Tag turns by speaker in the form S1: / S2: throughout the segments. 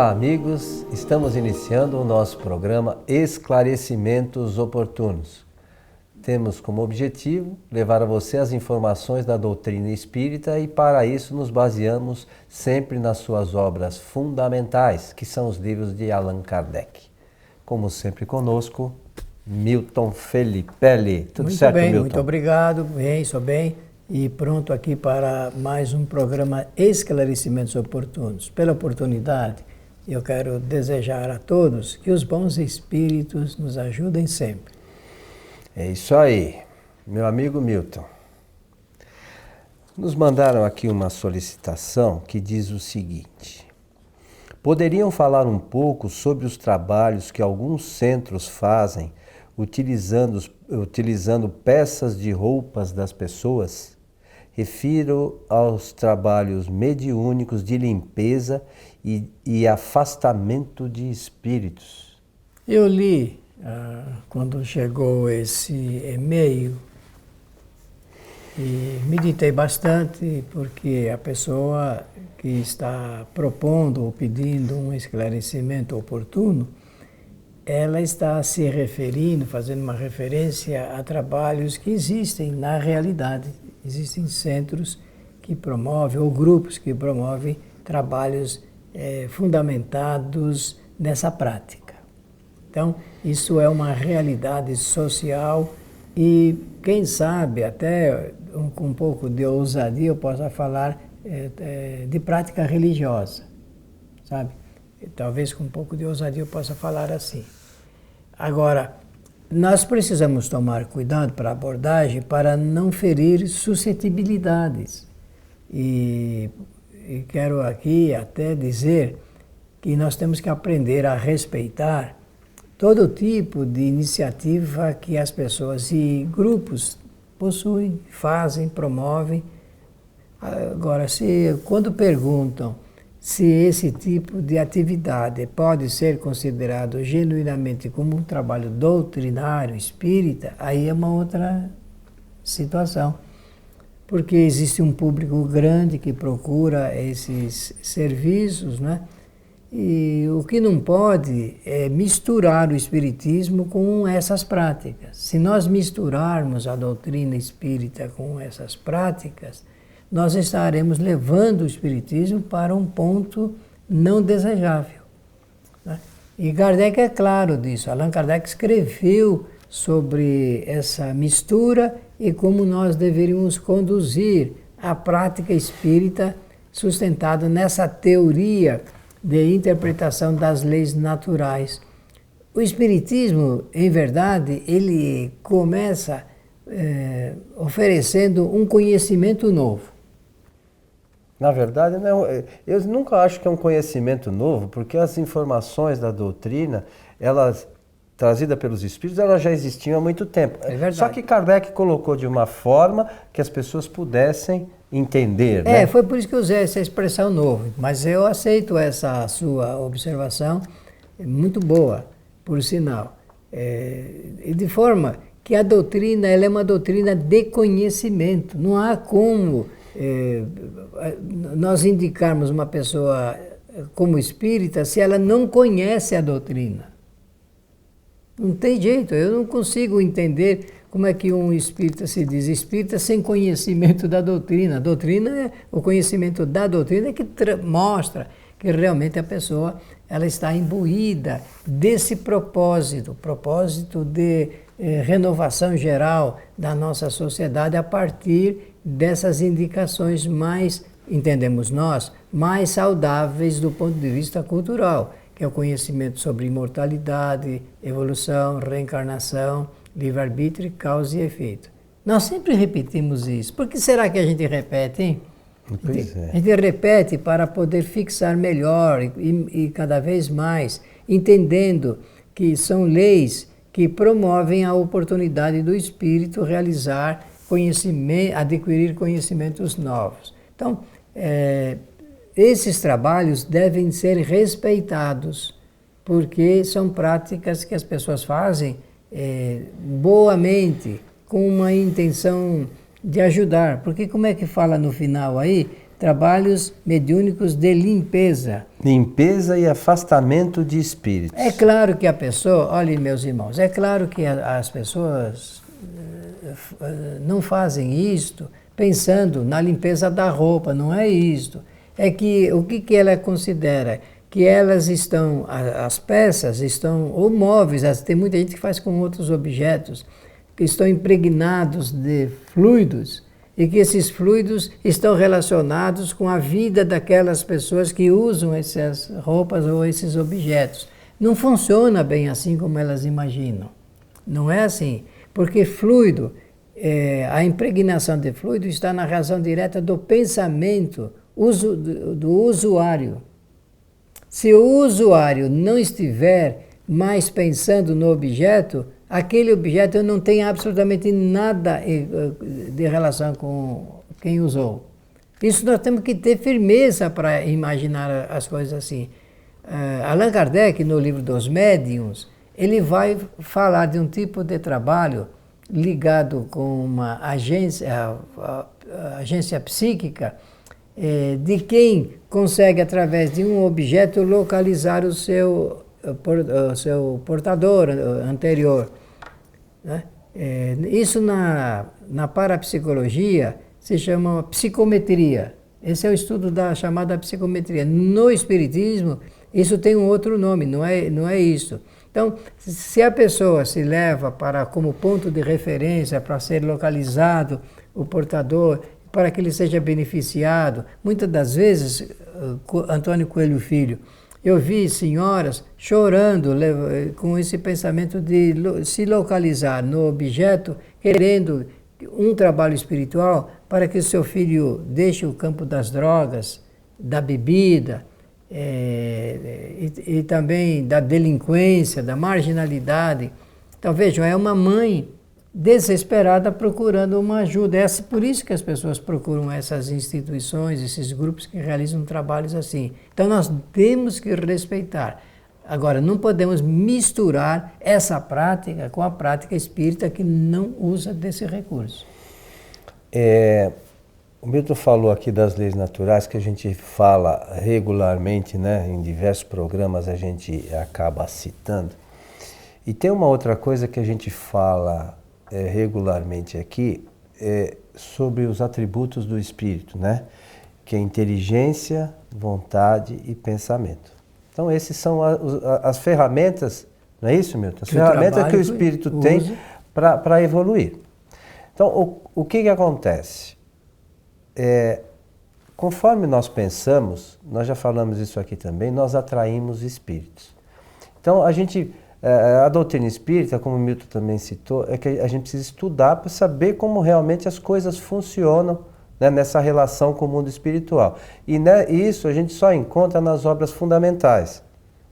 S1: Olá, amigos! Estamos iniciando o nosso programa Esclarecimentos Oportunos. Temos como objetivo levar a você as informações da doutrina espírita e para isso nos baseamos sempre nas suas obras fundamentais, que são os livros de Allan Kardec. Como sempre conosco, Milton Felipelli.
S2: Tudo muito certo, bem, Milton? Muito obrigado. Bem, estou bem. E pronto aqui para mais um programa Esclarecimentos Oportunos. Pela oportunidade, eu quero desejar a todos que os bons espíritos nos ajudem sempre.
S1: É isso aí, meu amigo Milton. Nos mandaram aqui uma solicitação que diz o seguinte: poderiam falar um pouco sobre os trabalhos que alguns centros fazem utilizando peças de roupas das pessoas? Refiro aos trabalhos mediúnicos de limpeza e afastamento de espíritos.
S2: Eu li, quando chegou esse e-mail, e meditei bastante, porque a pessoa que está propondo ou pedindo um esclarecimento oportuno, ela está se referindo, fazendo uma referência a trabalhos que existem na realidade. Existem centros que promovem, ou grupos que promovem trabalhos fundamentados nessa prática. Então, isso é uma realidade social e, quem sabe, até com um pouco de ousadia, eu possa falar de prática religiosa, sabe? Talvez com um pouco de ousadia eu possa falar assim. Agora, nós precisamos tomar cuidado para a abordagem para não ferir suscetibilidades. E quero aqui até dizer que nós temos que aprender a respeitar todo tipo de iniciativa que as pessoas e grupos possuem, fazem, promovem. Agora, quando perguntam se esse tipo de atividade pode ser considerado genuinamente como um trabalho doutrinário, espírita, aí é uma outra situação. Porque existe um público grande que procura esses serviços, né? E o que não pode é misturar o espiritismo com essas práticas. Se nós misturarmos a doutrina espírita com essas práticas, nós estaremos levando o espiritismo para um ponto não desejável, né? E Kardec é claro disso. Allan Kardec escreveu sobre essa mistura e como nós deveríamos conduzir a prática espírita sustentada nessa teoria de interpretação das leis naturais. O espiritismo, em verdade, ele começa oferecendo um conhecimento novo.
S1: Na verdade, não, eu nunca acho que é um conhecimento novo, porque as informações da doutrina, elas trazidas pelos espíritos, elas já existiam há muito tempo.
S2: É verdade.
S1: Só que Kardec colocou de uma forma que as pessoas pudessem entender, né?
S2: Foi por isso que eu usei essa expressão novo, mas eu aceito essa sua observação, muito boa, por sinal. E de forma que a doutrina, ela é uma doutrina de conhecimento. Não há como nós indicarmos uma pessoa como espírita se ela não conhece a doutrina. Não tem jeito, eu não consigo entender como é que um espírita se diz espírita sem conhecimento da doutrina. A doutrina, o conhecimento da doutrina é que mostra que realmente a pessoa ela está imbuída desse propósito de renovação geral da nossa sociedade a partir dessas indicações mais, entendemos nós, mais saudáveis do ponto de vista cultural, que é o conhecimento sobre imortalidade, evolução, reencarnação, livre-arbítrio, causa e efeito. Nós sempre repetimos isso. Por que será que a gente repete, hein?
S1: Pois é.
S2: A gente repete para poder fixar melhor e cada vez mais, entendendo que são leis que promovem a oportunidade do espírito realizar conhecimento, adquirir conhecimentos novos. Então, esses trabalhos devem ser respeitados, porque são práticas que as pessoas fazem boamente, com uma intenção de ajudar. Porque como é que fala no final aí? trabalhos mediúnicos de limpeza.
S1: Limpeza e afastamento de espíritos.
S2: É claro que a pessoa, olhem meus irmãos, é claro que as pessoas não fazem isto pensando na limpeza da roupa, não é isto. É que o que ela considera? Que elas estão, as peças estão, ou móveis, tem muita gente que faz com outros objetos, que estão impregnados de fluidos, e que esses fluidos estão relacionados com a vida daquelas pessoas que usam essas roupas ou esses objetos. Não funciona bem assim como elas imaginam. Não é assim, porque fluido, a impregnação de fluido está na razão direta do pensamento do usuário. Se o usuário não estiver mais pensando no objeto, aquele objeto não tem absolutamente nada de relação com quem usou. Isso nós temos que ter firmeza para imaginar as coisas assim. Allan Kardec, no livro dos Médiuns, ele vai falar de um tipo de trabalho ligado com uma agência, a agência psíquica, de quem consegue, através de um objeto, localizar o seu portador anterior. Né? Isso na parapsicologia se chama psicometria. Esse é o estudo da chamada psicometria. No Espiritismo, isso tem um outro nome, não é isso. Então, se a pessoa se leva como ponto de referência para ser localizado o portador, para que ele seja beneficiado, muitas das vezes, Antônio Coelho Filho, eu vi senhoras chorando com esse pensamento de se localizar no objeto, querendo um trabalho espiritual para que o seu filho deixe o campo das drogas, da bebida, e também da delinquência, da marginalidade. Então vejam, é uma mãe desesperada procurando uma ajuda. É por isso que as pessoas procuram essas instituições, esses grupos que realizam trabalhos assim. Então nós temos que respeitar. Agora, não podemos misturar essa prática com a prática espírita que não usa desse recurso.
S1: O Milton falou aqui das leis naturais, que a gente fala regularmente, né? Em diversos programas a gente acaba citando. E tem uma outra coisa que a gente fala regularmente aqui, sobre os atributos do espírito, né? Que é inteligência, vontade e pensamento. Então esses são as ferramentas, não é isso, Milton? As ferramentas que o espírito tem para evoluir. Então o que acontece? Conforme nós pensamos, nós já falamos isso aqui também, nós atraímos espíritos. Então a doutrina espírita, como o Milton também citou, é que a gente precisa estudar para saber como realmente as coisas funcionam, né, nessa relação com o mundo espiritual. E isso a gente só encontra nas obras fundamentais.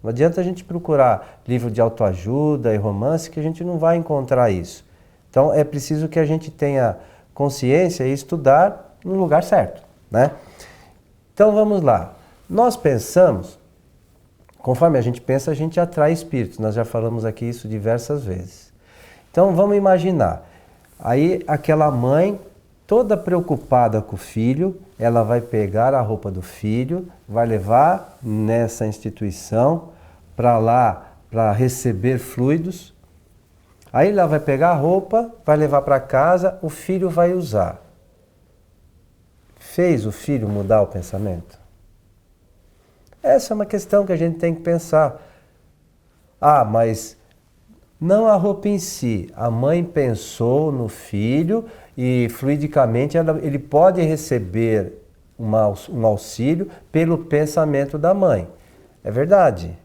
S1: Não adianta a gente procurar livro de autoajuda e romance que a gente não vai encontrar isso. Então é preciso que a gente tenha consciência e estudar no lugar certo, né? Então vamos lá. Nós pensamos, conforme a gente pensa, a gente atrai espíritos. Nós já falamos aqui isso diversas vezes. Então vamos imaginar. Aí aquela mãe, toda preocupada com o filho, ela vai pegar a roupa do filho, vai levar nessa instituição para lá, para receber fluidos. Aí ela vai pegar a roupa, vai levar para casa, o filho vai usar. Fez o filho mudar o pensamento? Essa é uma questão que a gente tem que pensar. Mas não a roupa em si. A mãe pensou no filho e fluidicamente ele pode receber um auxílio pelo pensamento da mãe. É verdade.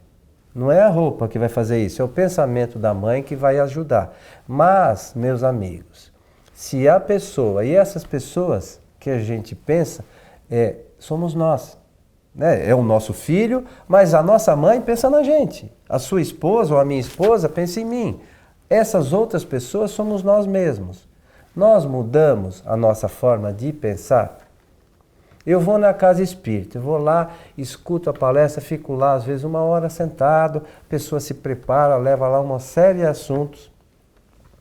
S1: Não é a roupa que vai fazer isso, é o pensamento da mãe que vai ajudar. Mas, meus amigos, se a pessoa, e essas pessoas que a gente pensa, somos nós. Né? É o nosso filho, mas a nossa mãe pensa na gente. A sua esposa ou a minha esposa pensa em mim. Essas outras pessoas somos nós mesmos. Nós mudamos a nossa forma de pensar. Eu vou na casa espírita, eu vou lá, escuto a palestra, fico lá às vezes 1 hora sentado, a pessoa se prepara, leva lá uma série de assuntos.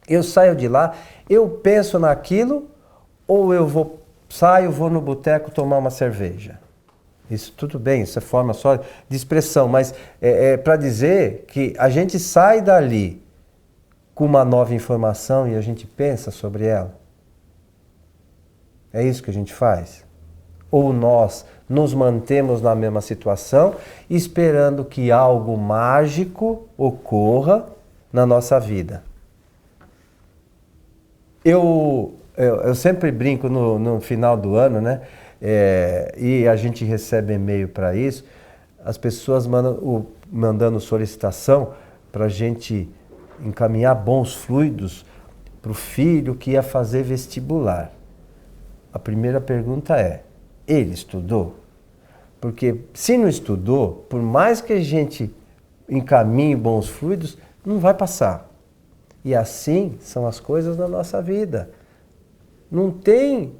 S1: Eu saio de lá, eu penso naquilo ou eu vou saio, vou no boteco tomar uma cerveja. Isso tudo bem, isso é forma só de expressão, mas é para dizer que a gente sai dali com uma nova informação e a gente pensa sobre ela. É isso que a gente faz? Ou nós nos mantemos na mesma situação, esperando que algo mágico ocorra na nossa vida? Eu sempre brinco no final do ano, né? E a gente recebe e-mail para isso, as pessoas mandando solicitação para a gente encaminhar bons fluidos para o filho que ia fazer vestibular. A primeira pergunta é, ele estudou? Porque se não estudou, por mais que a gente encaminhe bons fluidos, não vai passar. E assim são as coisas na nossa vida. Não tem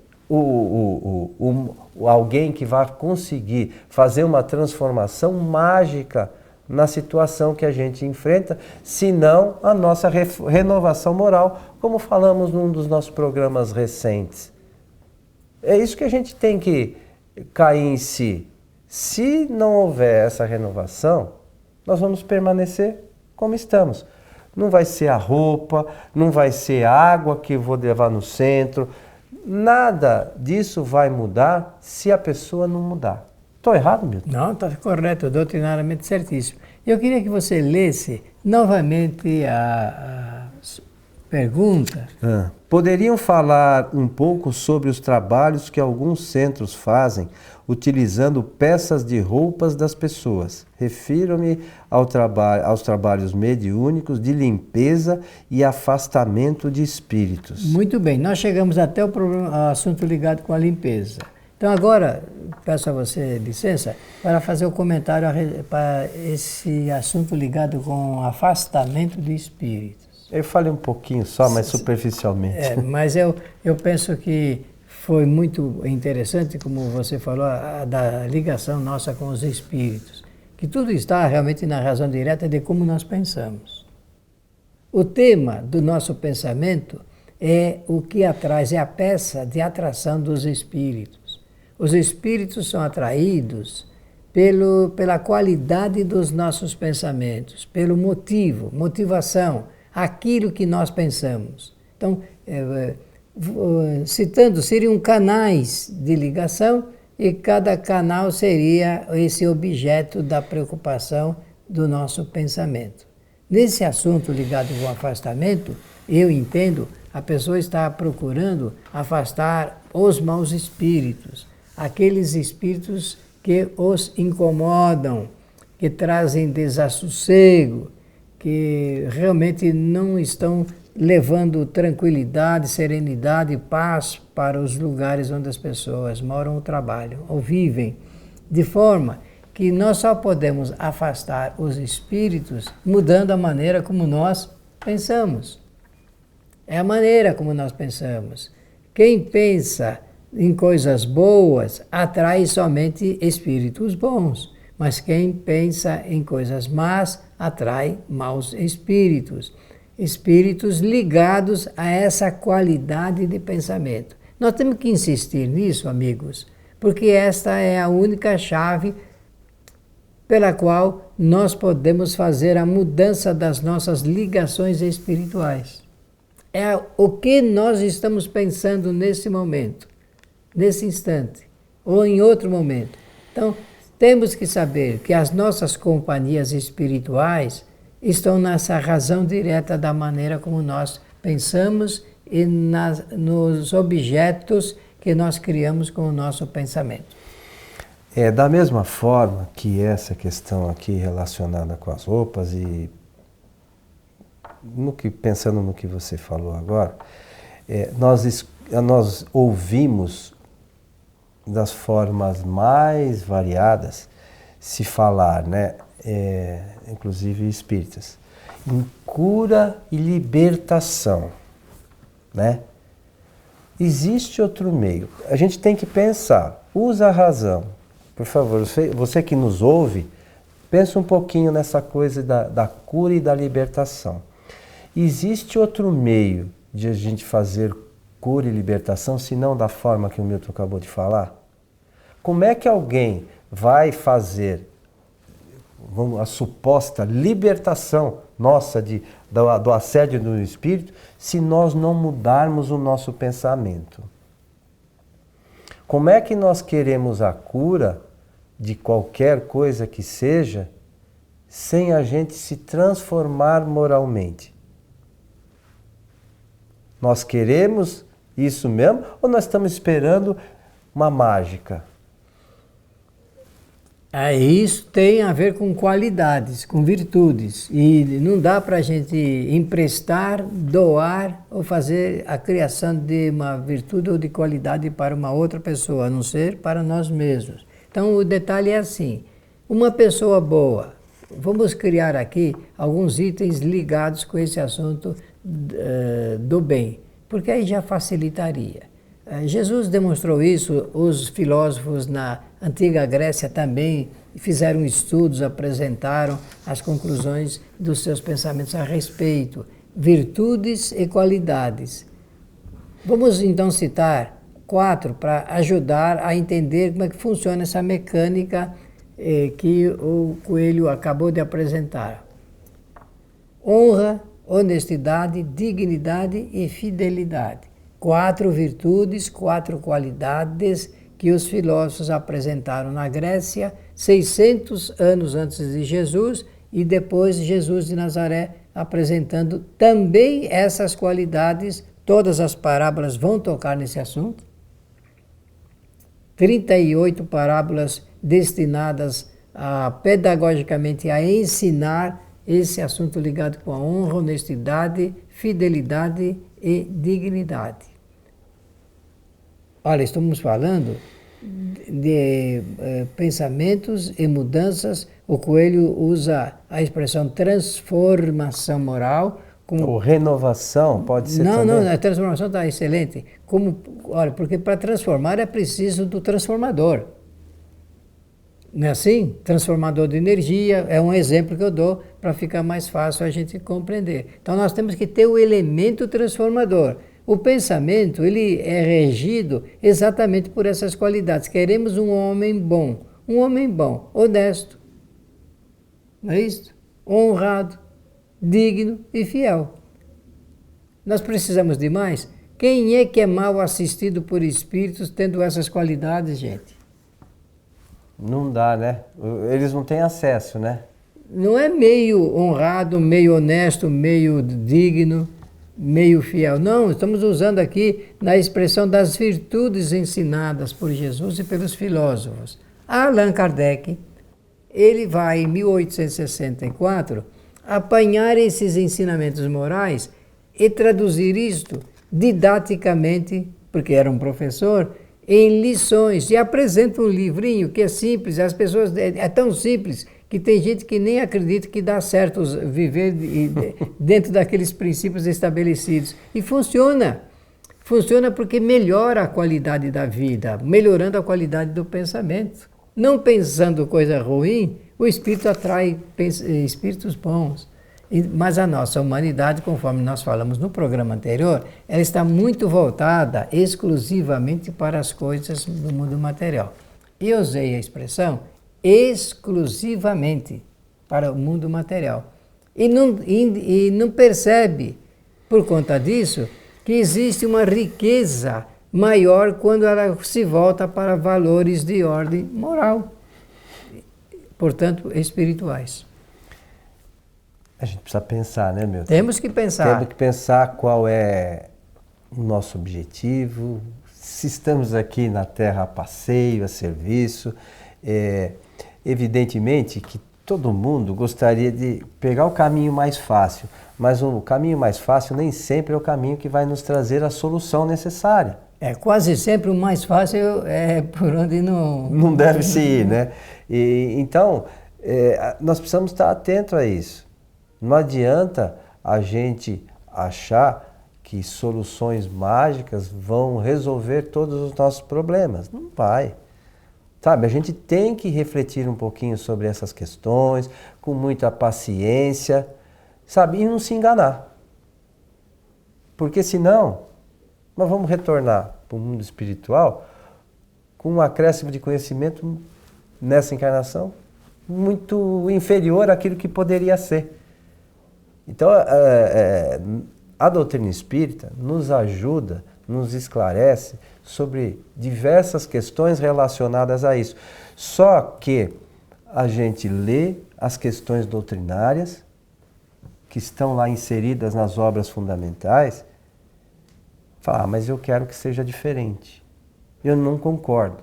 S1: alguém que vá conseguir fazer uma transformação mágica na situação que a gente enfrenta, senão a nossa renovação moral, como falamos num dos nossos programas recentes. É isso que a gente tem que cair em si. Se não houver essa renovação, nós vamos permanecer como estamos. Não vai ser a roupa, não vai ser a água que eu vou levar no centro. Nada disso vai mudar se a pessoa não mudar. Estou errado, Milton?
S2: Não, está correto, doutrinariamente certíssimo. Eu queria que você lesse novamente a pergunta.
S1: Poderiam falar um pouco sobre os trabalhos que alguns centros fazem utilizando peças de roupas das pessoas? Refiro-me aos trabalhos mediúnicos de limpeza e afastamento de espíritos.
S2: Muito bem, nós chegamos até o assunto ligado com a limpeza. Então agora, peço a você licença para fazer o comentário para esse assunto ligado com afastamento de espíritos.
S1: Eu falei um pouquinho só, mas superficialmente.
S2: Mas eu penso que foi muito interessante, como você falou, da ligação nossa com os espíritos. Que tudo está realmente na razão direta de como nós pensamos. O tema do nosso pensamento é o que atrai, é a peça de atração dos espíritos. Os espíritos são atraídos pela qualidade dos nossos pensamentos, pelo motivação, aquilo que nós pensamos. Então, citando, seriam canais de ligação e cada canal seria esse objeto da preocupação do nosso pensamento. Nesse assunto ligado com o afastamento, eu entendo, a pessoa está procurando afastar os maus espíritos, aqueles espíritos que os incomodam, que trazem desassossego, que realmente não estão levando tranquilidade, serenidade e paz para os lugares onde as pessoas moram ou trabalham ou vivem, de forma que nós só podemos afastar os espíritos mudando a maneira como nós pensamos. É a maneira como nós pensamos. Quem pensa em coisas boas atrai somente espíritos bons, mas quem pensa em coisas más atrai maus espíritos. Espíritos ligados a essa qualidade de pensamento. Nós temos que insistir nisso, amigos, porque esta é a única chave pela qual nós podemos fazer a mudança das nossas ligações espirituais. É o que nós estamos pensando nesse momento, nesse instante, ou em outro momento. Então, temos que saber que as nossas companhias espirituais estão nessa razão direta da maneira como nós pensamos e nos objetos que nós criamos com o nosso pensamento.
S1: Da mesma forma que essa questão aqui relacionada com as roupas e pensando no que você falou agora, nós ouvimos das formas mais variadas se falar, né? Inclusive espíritas, em cura e libertação, né? Existe outro meio. A gente tem que pensar, usa a razão. Por favor, você que nos ouve, pensa um pouquinho nessa coisa da cura e da libertação. Existe outro meio de a gente fazer cura e libertação, se não da forma que o Milton acabou de falar? Como é que alguém vai fazer a suposta libertação nossa do assédio do espírito se nós não mudarmos o nosso pensamento? Como é que nós queremos a cura de qualquer coisa que seja sem a gente se transformar moralmente? Nós queremos isso mesmo ou nós estamos esperando uma mágica?
S2: Isso tem a ver com qualidades, com virtudes. E não dá para a gente emprestar, doar ou fazer a criação de uma virtude ou de qualidade para uma outra pessoa, a não ser para nós mesmos. Então o detalhe é assim, uma pessoa boa, vamos criar aqui alguns itens ligados com esse assunto do bem, porque aí já facilitaria. Jesus demonstrou isso, os filósofos na antiga Grécia também fizeram estudos, apresentaram as conclusões dos seus pensamentos a respeito, virtudes e qualidades. Vamos então citar 4 para ajudar a entender como é que funciona essa mecânica que o Coelho acabou de apresentar. Honra, honestidade, dignidade e fidelidade. 4 virtudes, 4 qualidades que os filósofos apresentaram na Grécia 600 anos antes de Jesus e depois Jesus de Nazaré apresentando também essas qualidades. Todas as parábolas vão tocar nesse assunto. 38 parábolas destinadas pedagogicamente a ensinar esse assunto ligado com a honra, honestidade, fidelidade e dignidade. Olha, estamos falando de pensamentos e mudanças. O Coelho usa a expressão transformação moral.
S1: Ou renovação, pode ser também?
S2: Não, a transformação está excelente. Olha, porque para transformar é preciso do transformador. Não é assim? Transformador de energia é um exemplo que eu dou para ficar mais fácil a gente compreender. Então nós temos que ter o elemento transformador. O pensamento, ele é regido exatamente por essas qualidades. Queremos um homem bom, honesto, não é isso? Honrado, digno e fiel. Nós precisamos de mais? Quem é que é mal assistido por espíritos tendo essas qualidades, gente?
S1: Não dá, né? Eles não têm acesso, né?
S2: Não é meio honrado, meio honesto, meio digno, meio fiel. Não, estamos usando aqui na expressão das virtudes ensinadas por Jesus e pelos filósofos. Allan Kardec, ele vai em 1864 apanhar esses ensinamentos morais e traduzir isto didaticamente, porque era um professor, em lições, e apresenta um livrinho que é simples, as pessoas, é tão simples que tem gente que nem acredita que dá certo viver dentro daqueles princípios estabelecidos. E funciona. Funciona porque melhora a qualidade da vida, melhorando a qualidade do pensamento. Não pensando coisa ruim, o espírito atrai espíritos bons. Mas a nossa humanidade, conforme nós falamos no programa anterior, ela está muito voltada exclusivamente para as coisas do mundo material. E eu usei a expressão exclusivamente para o mundo material. E não percebe, por conta disso, que existe uma riqueza maior quando ela se volta para valores de ordem moral, portanto, espirituais.
S1: A gente precisa pensar, né, Milton?
S2: Temos que pensar.
S1: Temos que pensar qual é o nosso objetivo, se estamos aqui na Terra a passeio, a serviço. Evidentemente que todo mundo gostaria de pegar o caminho mais fácil, mas o caminho mais fácil nem sempre é o caminho que vai nos trazer a solução necessária.
S2: Quase sempre o mais fácil é por onde
S1: não deve se ir, né? Então, nós precisamos estar atentos a isso. Não adianta a gente achar que soluções mágicas vão resolver todos os nossos problemas. Não vai. Sabe, a gente tem que refletir um pouquinho sobre essas questões, com muita paciência, sabe, e não se enganar. Porque senão, Mas vamos retornar para o mundo espiritual com um acréscimo de conhecimento nessa encarnação muito inferior àquilo que poderia ser. Então, a doutrina espírita nos ajuda, nos esclarece sobre diversas questões relacionadas a isso. Só que a gente lê as questões doutrinárias que estão lá inseridas nas obras fundamentais, fala, mas eu quero que seja diferente. Eu não concordo.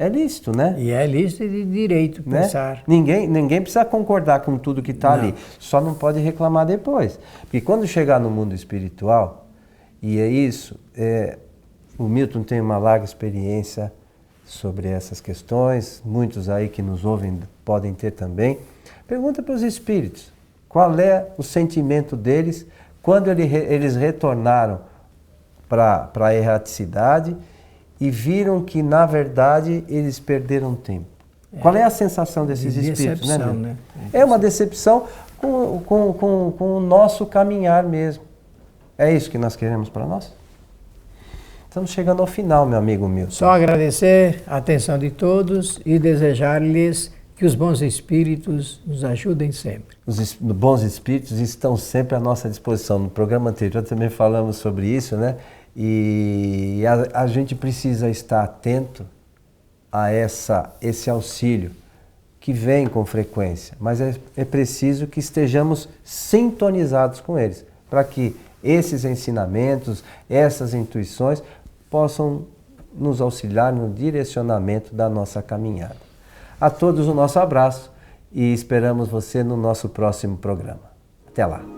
S1: É lícito, né?
S2: E é lícito de direito pensar.
S1: Ninguém precisa concordar com tudo que está ali. Só não pode reclamar depois. Porque quando chegar no mundo espiritual, e é isso, o Milton tem uma larga experiência sobre essas questões, muitos aí que nos ouvem podem ter também. Pergunta para os espíritos, qual é o sentimento deles quando eles retornaram para a erraticidade e viram que, na verdade, eles perderam tempo. Qual é a sensação desses espíritos? Né? É uma decepção com o nosso caminhar mesmo. É isso que nós queremos para nós? Estamos chegando ao final, meu amigo Milton.
S2: Só agradecer a atenção de todos e desejar-lhes que os bons espíritos nos ajudem sempre.
S1: Os bons espíritos estão sempre à nossa disposição. No programa anterior também falamos sobre isso, né? E a gente precisa estar atento a esse auxílio que vem com frequência, mas é preciso que estejamos sintonizados com eles, para que esses ensinamentos, essas intuições possam nos auxiliar no direcionamento da nossa caminhada. A todos o nosso abraço e esperamos você no nosso próximo programa. Até lá!